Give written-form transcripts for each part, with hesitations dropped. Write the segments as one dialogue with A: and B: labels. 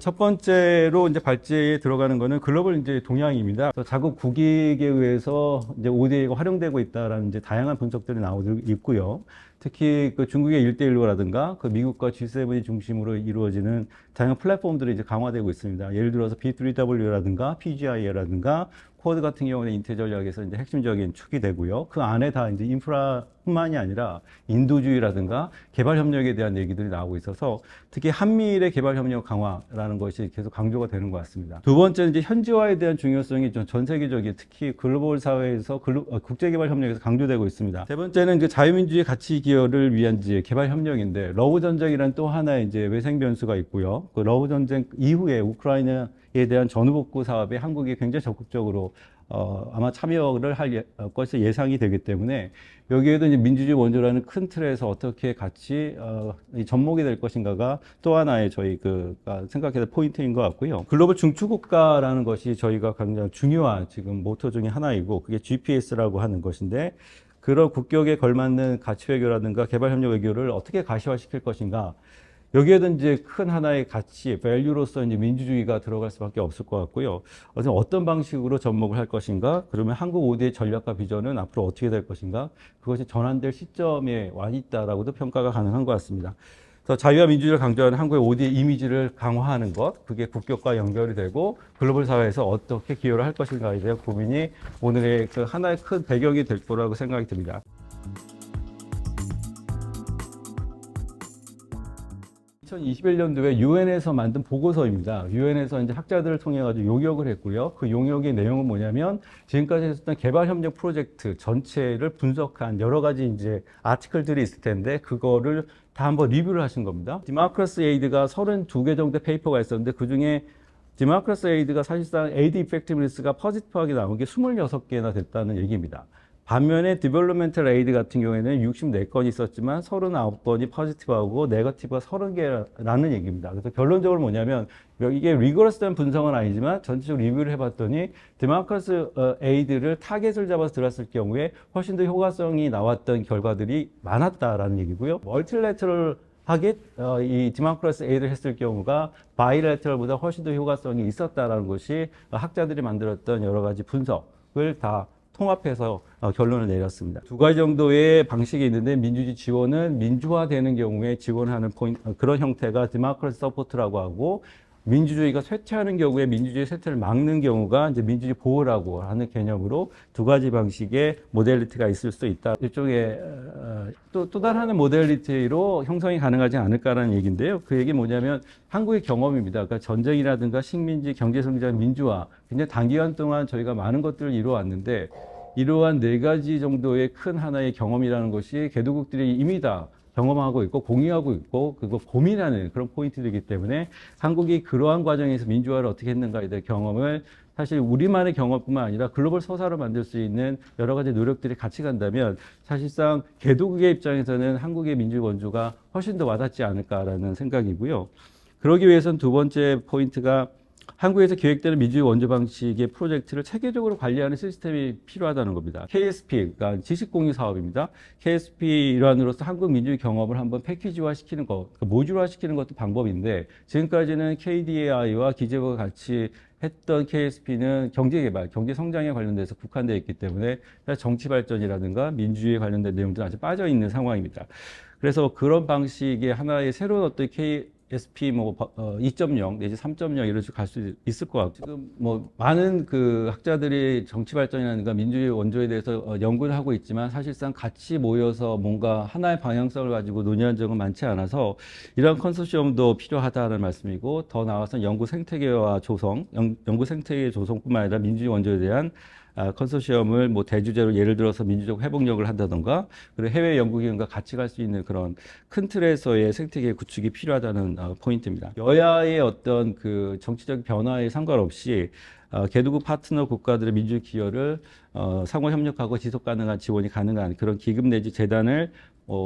A: 첫 번째로 이제 발제에 들어가는 거는 글로벌 이제 동향입니다. 그래서 자국 국익에 의해서 이제 ODA가 활용되고 있다라는 이제 다양한 분석들이 나오고 있고요. 특히 그 중국의 1대1로라든가 그 미국과 G7이 중심으로 이루어지는 다양한 플랫폼들이 이제 강화되고 있습니다. 예를 들어서 B3W라든가 PGI라든가 쿼드 같은 경우는 인텔 전략에서 이제 핵심적인 축이 되고요. 그 안에 다 이제 인프라뿐만이 아니라 인도주의라든가 개발 협력에 대한 얘기들이 나오고 있어서 특히 한미일의 개발 협력 강화라는 것이 계속 강조가 되는 것 같습니다. 두 번째는 이제 현지화에 대한 중요성이 전 세계적인 특히 글로벌 사회에서 국제 개발 협력에서 강조되고 있습니다. 세 번째는 그 자유민주주의 가치 기여를 위한 이제 개발 협력인데 러브 전쟁이란 또 하나의 이제 외생 변수가 있고요. 그 러브 전쟁 이후에 우크라이나에 대한 전후복구 사업에 한국이 굉장히 적극적으로 아마 참여를 할 것이 예상이 되기 때문에 여기에도 이제 민주주의 원조라는 큰 틀에서 어떻게 같이 접목이 될 것인가가 또 하나의 저희가 생각해야 될 포인트인 것 같고요. 글로벌 중추국가라는 것이 저희가 굉장히 중요한 지금 모토 중에 하나이고 그게 GPS라고 하는 것인데 그런 국격에 걸맞는 가치 외교라든가 개발 협력 외교를 어떻게 가시화시킬 것인가. 여기에도 이제 큰 하나의 가치, 밸류로서 이제 민주주의가 들어갈 수밖에 없을 것 같고요. 어떤 방식으로 접목을 할 것인가? 그러면 한국 ODA의 전략과 비전은 앞으로 어떻게 될 것인가? 그것이 전환될 시점에 와 있다라고도 평가가 가능한 것 같습니다. 그래서 자유와 민주주의를 강조하는 한국의 ODA 이미지를 강화하는 것, 그게 국격과 연결이 되고 글로벌 사회에서 어떻게 기여를 할 것인가에 대한 고민이 오늘의 그 하나의 큰 배경이 될 거라고 생각이 듭니다. 2021년도에 유엔에서 만든 보고서입니다. 유엔에서 이제 학자들을 통해 가지고 용역을 했고요. 그 용역의 내용은 뭐냐면 지금까지 했었던 개발 협력 프로젝트 전체를 분석한 여러 가지 이제 아티클들이 있을 텐데 그거를 다 한번 리뷰를 하신 겁니다. 디마크러스 에이드가 32개 정도의 페이퍼가 있었는데 그중에 디마크러스 에이드가 사실상 에이드 이펙티브니스가 포지티브하게 나온 게 26개나 됐다는 얘기입니다. 반면에 디벨롭멘털 에이드 같은 경우에는 64건이 있었지만 39건이 포지티브하고 네거티브가 30개라는 얘기입니다. 그래서 결론적으로 뭐냐면 이게 리거러스한 분석은 아니지만 전체적으로 리뷰를 해봤더니 디마크러스 에이드를 타겟을 잡아서 들었을 경우에 훨씬 더 효과성이 나왔던 결과들이 많았다라는 얘기고요. 멀티래터럴 하게 이 디마크러스 에이드를 했을 경우가 바이래터럴보다 훨씬 더 효과성이 있었다라는 것이 학자들이 만들었던 여러 가지 분석을 다 통합해서 결론을 내렸습니다. 두 가지 정도의 방식이 있는데 민주주의 지원은 민주화되는 경우에 지원하는 그런 형태가 디마크러시 서포트라고 하고 민주주의가 쇠퇴하는 경우에 민주주의 쇠퇴를 막는 경우가 이제 민주주의 보호라고 하는 개념으로 두 가지 방식의 모델리티가 있을 수 있다. 일종의 또 다른 모델리티로 형성이 가능하지 않을까라는 얘기인데요. 그 얘기 뭐냐면 한국의 경험입니다. 그러니까 전쟁이라든가 식민지, 경제성장, 민주화 굉장히 단기간 동안 저희가 많은 것들을 이루어왔는데 이러한 네 가지 정도의 큰 하나의 경험이라는 것이 개도국들이 이미 다 경험하고 있고 공유하고 있고 그거 고민하는 그런 포인트이기 때문에 한국이 그러한 과정에서 민주화를 어떻게 했는가에 대한 경험을 사실 우리만의 경험뿐만 아니라 글로벌 서사로 만들 수 있는 여러 가지 노력들이 같이 간다면 사실상 개도국의 입장에서는 한국의 민주주의 원조가 훨씬 더 와닿지 않을까라는 생각이고요. 그러기 위해서는 두 번째 포인트가 한국에서 계획되는 민주주의 원조 방식의 프로젝트를 체계적으로 관리하는 시스템이 필요하다는 겁니다. KSP, 그러니까 지식공유 사업입니다. KSP 일환으로서 한국 민주주의 경험을 한번 패키지화 시키는 것, 그러니까 모듈화 시키는 것도 방법인데 지금까지는 KDI와 기재부가 같이 했던 KSP는 경제개발, 경제성장에 관련돼서 국한되어 있기 때문에 정치발전이라든가 민주주의에 관련된 내용들은 아주 빠져있는 상황입니다. 그래서 그런 방식의 하나의 새로운 어떤 KSP 2.0 내지 3.0 이런 식으로 갈 수 있을 것 같고 지금 많은 그 학자들이 정치 발전이라든가 민주주의 원조에 대해서 연구를 하고 있지만 사실상 같이 모여서 뭔가 하나의 방향성을 가지고 논의한 적은 많지 않아서 이런 컨소시엄도 필요하다는 말씀이고 더 나아가서 연구 생태계와 조성, 연구 생태계 조성뿐만 아니라 민주주의 원조에 대한 컨소시엄을 대주제로 예를 들어서 민주적 회복력을 한다던가 그리고 해외 연구기관과 같이 갈 수 있는 그런 큰 틀에서의 생태계 구축이 필요하다는 포인트입니다. 여야의 어떤 그 정치적 변화에 상관없이 개도국 파트너 국가들의 민주주의 기여를 상호 협력하고 지속 가능한 지원이 가능한 그런 기금 내지 재단을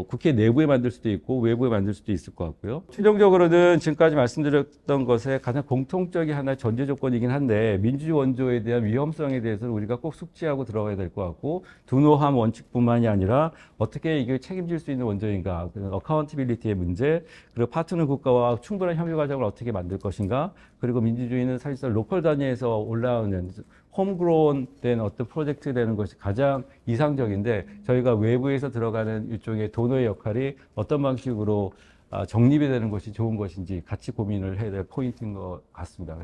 A: 국회 내부에 만들 수도 있고 외부에 만들 수도 있을 것 같고요. 최종적으로는 지금까지 말씀드렸던 것의 가장 공통적인 하나의 전제 조건이긴 한데 민주주의 원조에 대한 위험성에 대해서는 우리가 꼭 숙지하고 들어가야 될 것 같고 둔호함 원칙뿐만이 아니라 어떻게 이게 책임질 수 있는 원조인가, 어카운티빌리티의 문제, 그리고 파트너 국가와 충분한 협의 과정을 어떻게 만들 것인가, 그리고 민주주의는 사실상 로컬 단위에서 올라오는 홈그로운 된 어떤 프로젝트 되는 것이 가장 이상적인데 저희가 외부에서 들어가는 일종의 도너의 역할이 어떤 방식으로 정립이 되는 것이 좋은 것인지 같이 고민을 해야 될 포인트인 것 같습니다.